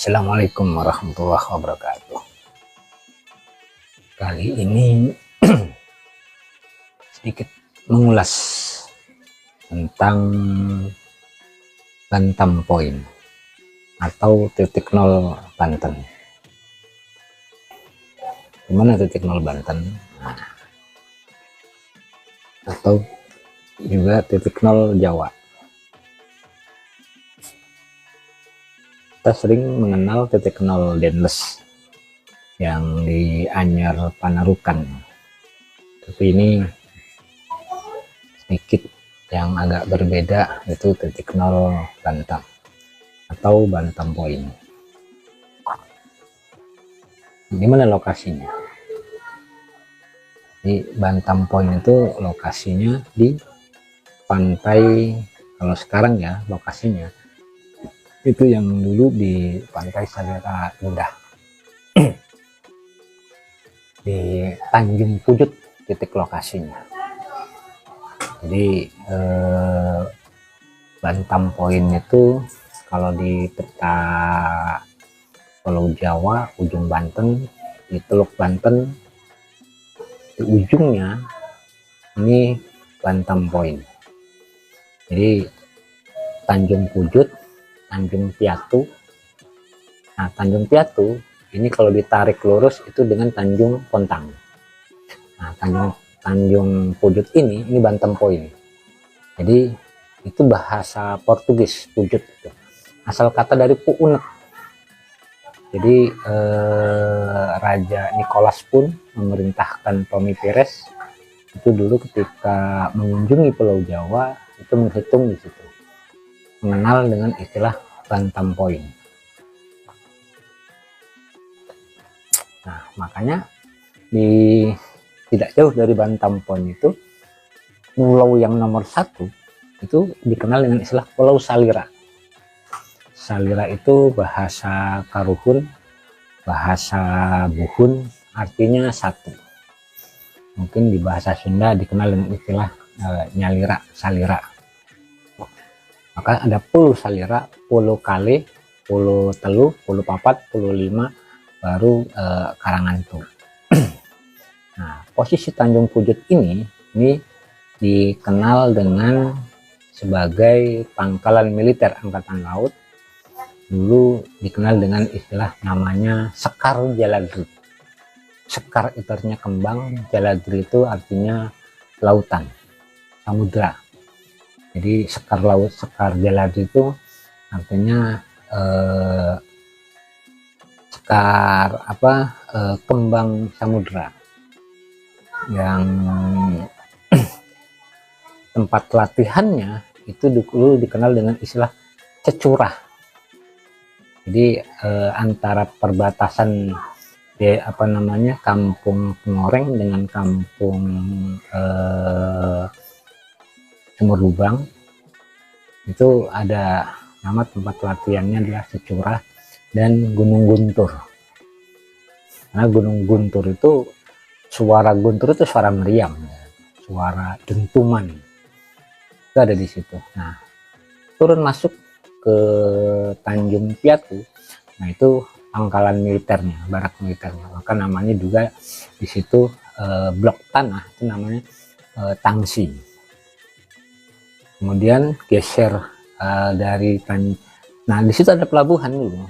Assalamualaikum warahmatullahi wabarakatuh. Kali ini sedikit mengulas tentang Bantam Point atau titik nol Banten. Gimana titik nol Banten? Nah, atau juga titik nol Jawa. Kita sering mengenal titik nol Denles yang di Anyar Panarukan, tapi ini sedikit yang agak berbeda, itu titik nol Bantam atau Bantam Point. Di mana lokasinya? Di Bantam Point itu lokasinya di pantai, kalau sekarang ya lokasinya itu yang dulu di pantai Salira Indah di Tanjung Pujut titik lokasinya. Jadi Bantam Point itu kalau di peta Pulau Jawa, ujung Banten, di Teluk Banten, di ujungnya ini Bantam Point. Jadi Tanjung Pujut, Tanjung Piatu. Nah, Tanjung Piatu ini kalau ditarik lurus itu dengan Tanjung Pontang. Nah, Tanjung Pujut ini Bantam Point. Jadi itu bahasa Portugis, Pujut itu. Asal kata dari Puunek. Jadi Raja Nicholas pun memerintahkan Tommy Pires itu dulu ketika mengunjungi Pulau Jawa itu menghitung di situ, mengenal dengan istilah Bantam Point. Nah, makanya tidak jauh dari Bantam Point itu pulau yang nomor 1 itu dikenal dengan istilah Pulau Salira. Salira itu bahasa Karuhun, bahasa Buhun, artinya satu. Mungkin di bahasa Sunda dikenal dengan istilah Nyalira, Salira. Maka ada Pulau Salira, Pulau Kale, Pulau Telu, Pulau Papat, Pulau Lima, baru Karangantu. Nah, posisi Tanjung Pujut ini dikenal dengan sebagai pangkalan militer Angkatan Laut. Dulu dikenal dengan istilah namanya Sekar Jaladri. Sekar itu artinya kembang, Jaladri itu artinya lautan, samudra. Jadi sekar laut, Sekar Jaladri itu artinya kembang samudra yang tempat latihannya itu dulu dikenal dengan istilah Cecurah. Jadi antara perbatasan Kampung Pengoreng dengan Kampung Sumur Lubang itu ada nama tempat latihannya adalah Cecurah dan Gunung Guntur. Nah, Gunung Guntur itu suara guntur itu suara meriam, suara dentuman itu ada di situ. Nah, turun masuk ke Tanjung Piatu, nah itu pangkalan militernya, barak militernya. Maka namanya juga di situ blok tanah itu namanya Tangsi. Kemudian geser nah di situ ada pelabuhan dulu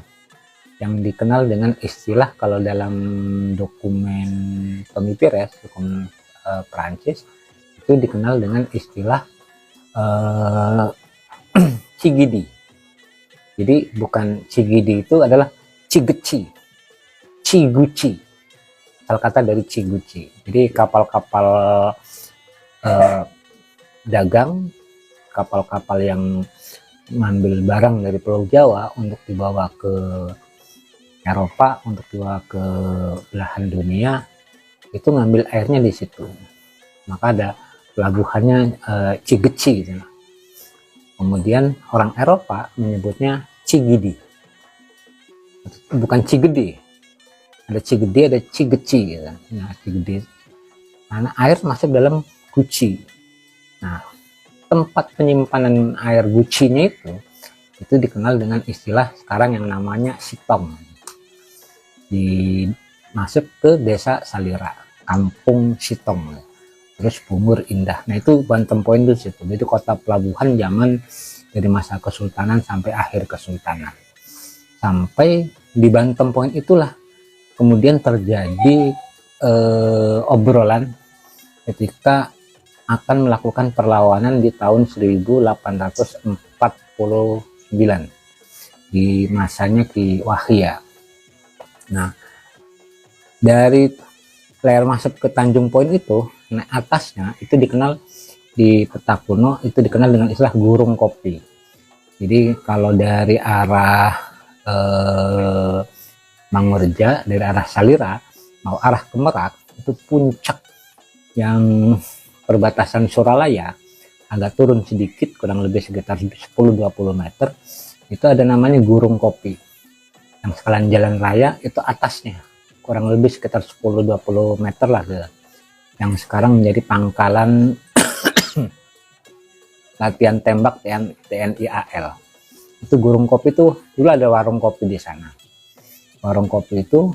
yang dikenal dengan istilah, kalau dalam dokumen Tommy Pires, dokumen Perancis, itu dikenal dengan istilah Cigidi. Jadi bukan Cigidi, itu adalah Cigeci, Ciguci, asal kata dari Ciguci. Jadi kapal-kapal dagang, kapal-kapal yang mengambil barang dari Pulau Jawa untuk dibawa ke Eropa, untuk dibawa ke belahan dunia, itu ngambil airnya di situ. Maka ada pelabuhannya Cigeci gitu. Kemudian orang Eropa menyebutnya Cigidi, bukan Cigede. Ada Cigede, ada Cigeci gitu. Nah, Cigede, karena air masuk dalam guci. Nah, tempat penyimpanan air gucinya itu itu dikenal dengan istilah sekarang yang namanya Sitong. Masuk ke desa Salira, Kampung Sitong, terus Bungur Indah. Nah itu Banten Point itu situ. Itu kota pelabuhan zaman dari masa Kesultanan sampai akhir Kesultanan. Sampai di Banten Point itulah kemudian terjadi obrolan ketika akan melakukan perlawanan di tahun 1849 di masanya Ki Wahya. Nah, dari layar masuk ke Tanjung Point itu, nah atasnya itu dikenal di peta kuno itu dikenal dengan istilah Gurung Kopi. Jadi kalau dari arah Mangurja, dari arah Salira mau arah ke Merak, itu puncak yang perbatasan Suralaya agak turun sedikit, kurang lebih sekitar 10-20 meter, itu ada namanya Gurung Kopi. Yang sekalian jalan raya itu atasnya kurang lebih sekitar 10-20 meter lah ke, yang sekarang menjadi pangkalan latihan tembak TNI AL. Itu Gurung Kopi itu dulu ada warung kopi di sana. Warung kopi itu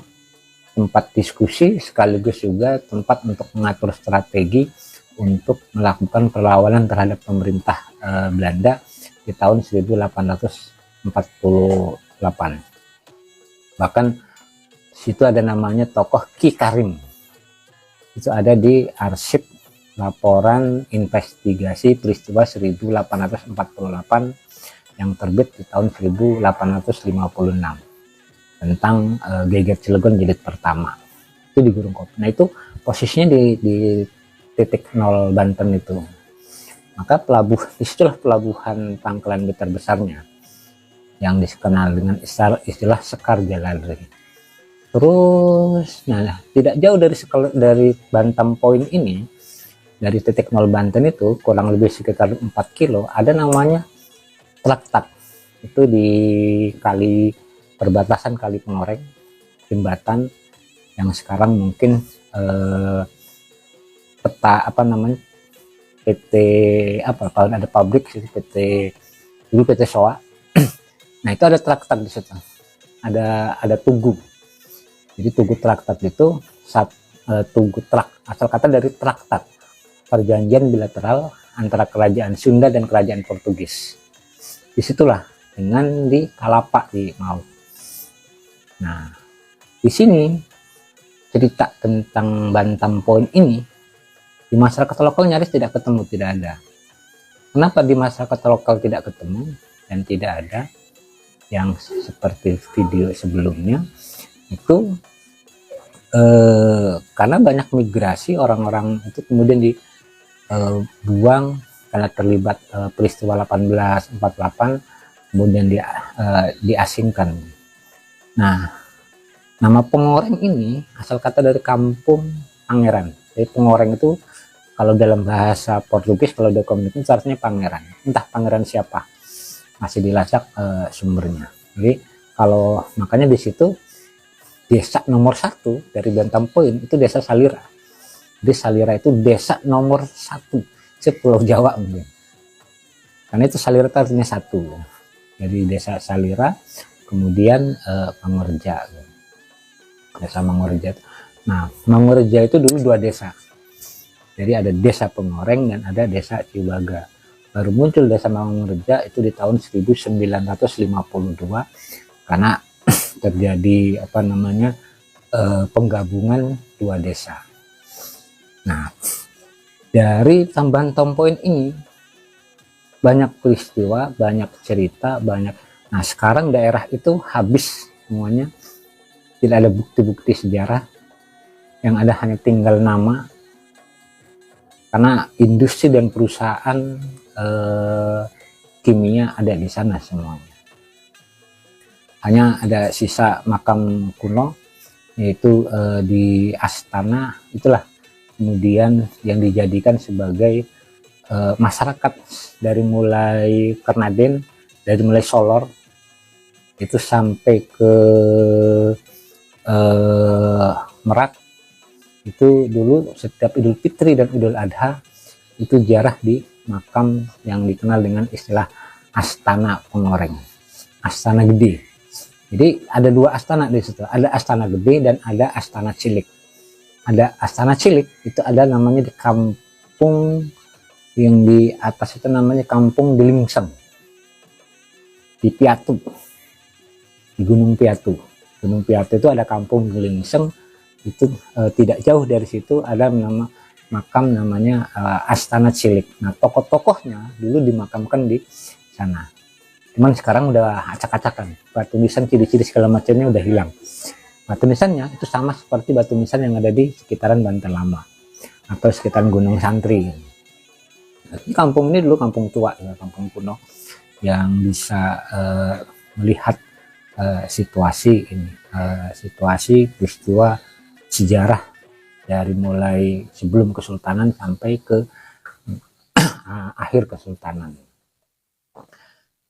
tempat diskusi sekaligus juga tempat untuk mengatur strategi untuk melakukan perlawanan terhadap pemerintah Belanda di tahun 1848. Bahkan situ ada namanya tokoh Ki Karim. Itu ada di arsip laporan investigasi peristiwa 1848 yang terbit di tahun 1856 tentang Geger Cilegon jilid pertama. Itu di Gurung Kopi. Nah itu posisinya di titik 0 Banten itu. Maka disitulah pelabuhan pangkalan terbesarnya yang dikenal dengan istilah Sekar Jalalri. Terus, nah tidak jauh dari Banten Point ini, dari titik 0 Banten itu kurang lebih sekitar 4 kilo, ada namanya Tlaktak. Itu di perbatasan Kali Pengoreng, jembatan yang sekarang mungkin peta apa namanya PT apa kalau ada pabrik dulu PT Soa. Nah itu ada Tlaktak di situ, ada tugu. Jadi tugu Tlaktak itu tugu asal kata dari traktat, perjanjian bilateral antara kerajaan Sunda dan kerajaan Portugis. Disitulah dengan di Kalapak di Mau. Nah di sini cerita tentang Banten Point ini di masyarakat lokal nyaris tidak ketemu, tidak ada. Kenapa di masyarakat lokal tidak ketemu dan tidak ada yang seperti video sebelumnya? Itu karena banyak migrasi orang-orang itu kemudian dibuang karena terlibat peristiwa 1848, kemudian diasingkan. Nah, nama Pengoreng ini asal kata dari kampung Pangeran. Jadi Pengoreng itu kalau dalam bahasa Portugis, kalau dokumen itu artinya pangeran. Entah pangeran siapa, masih dilacak sumbernya. Jadi kalau makanya di situ desa nomor 1 dari Banten Point itu desa Salira. Jadi Salira itu desa nomor 1 sepulau Jawa mungkin. Karena itu Salira itu artinya 1. Jadi desa Salira, kemudian Mangurja. Desa Mangurja. Nah, Mangurja itu dulu 2 desa. Jadi ada desa Pengoreng dan ada desa Cibaga. Baru muncul desa Mangurja itu di tahun 1952 karena terjadi apa namanya penggabungan 2 desa. Nah, dari Banten Point ini banyak peristiwa, banyak cerita, banyak. Nah, sekarang daerah itu habis semuanya. Tidak ada bukti-bukti sejarah. Yang ada hanya tinggal nama. Karena industri dan perusahaan kimia ada di sana semuanya. Hanya ada sisa makam kuno, yaitu di Astana, itulah kemudian yang dijadikan sebagai masyarakat dari mulai Kernaden, dari mulai Solor, itu sampai ke Merak. Itu dulu setiap Idul Fitri dan Idul Adha itu ziarah di makam yang dikenal dengan istilah Astana Pengoreng. Astana Gede. Jadi ada dua astana di situ, ada Astana Gede dan ada Astana Cilik. Ada Astana Cilik itu ada namanya di kampung yang di atas itu namanya Kampung Delingseng di Piatu, di Gunung Piatu. Gunung Piatu itu ada Kampung Delingseng itu, tidak jauh dari situ ada nama makam namanya Astana Cilik. Nah, tokoh-tokohnya dulu dimakamkan di sana. Cuman sekarang udah acak-acakan, batu nisan, ciri-ciri segala macamnya udah hilang. Batu nisannya itu sama seperti batu nisan yang ada di sekitaran Banten Lama atau sekitaran Gunung Santri. Kampung ini dulu kampung tua, ya, kampung kuno yang bisa melihat situasi ini, situasi peristiwa sejarah dari mulai sebelum kesultanan sampai ke akhir kesultanan.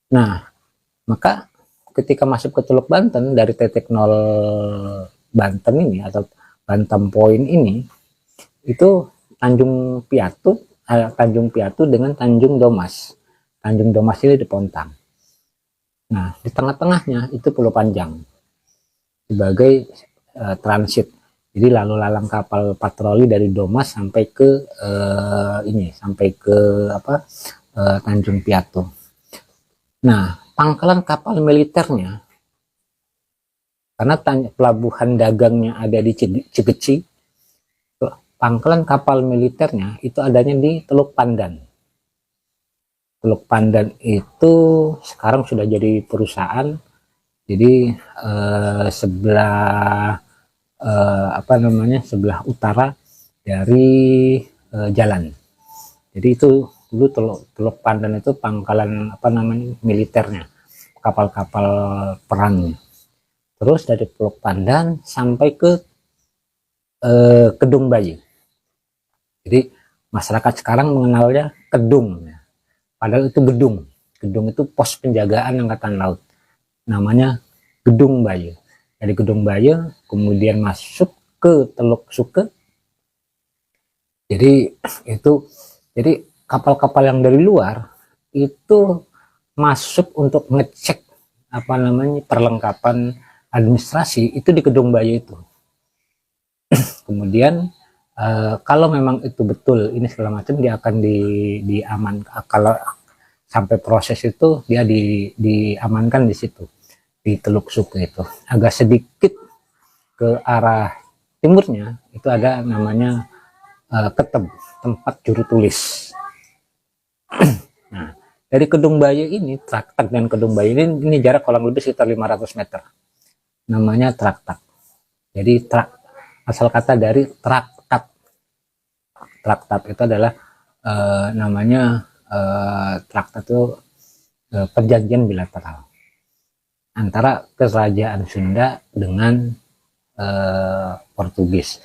Nah, maka ketika masuk ke Teluk Banten dari titik 0 Banten ini atau Banten Point ini, itu Tanjung Piatu dengan Tanjung Domas. Tanjung Domas ini di Pontang. Nah, di tengah-tengahnya itu Pulau Panjang sebagai transit. Jadi lalu lalang kapal patroli dari Domas sampai ke Tanjung Piatu. Nah, pangkalan kapal militernya, karena pelabuhan dagangnya ada di Cikeci, pangkalan kapal militernya itu adanya di Teluk Pandan. Teluk Pandan itu sekarang sudah jadi perusahaan, jadi sebelah sebelah utara dari jalan. Jadi itu dulu Teluk Pandan itu pangkalan militernya, kapal-kapal perang. Terus dari Teluk Pandan sampai ke Kedung Bayi. Jadi masyarakat sekarang mengenalnya Kedung, padahal itu gedung. Gedung itu pos penjagaan Angkatan Laut, namanya Gedung Bayi. Dari Gedung Bayi kemudian masuk ke Teluk Suke. Jadi kapal-kapal yang dari luar itu masuk untuk ngecek perlengkapan administrasi itu di Gedung Bayi itu. Kemudian kalau memang itu betul ini segala macam, dia akan diamankan. Kalau sampai proses itu dia diamankan di situ, di Teluk Suke itu. Agak sedikit ke arah timurnya itu ada namanya Keteb, tempat juru tulis. Nah, dari Kedung Bayi ini, Traktak dan Kedung Bayi ini jarak kurang lebih sekitar 500 meter. Namanya Traktak. Jadi asal kata dari traktat. Traktat itu adalah traktat itu perjanjian bilateral antara kerajaan Sunda dengan Portugis.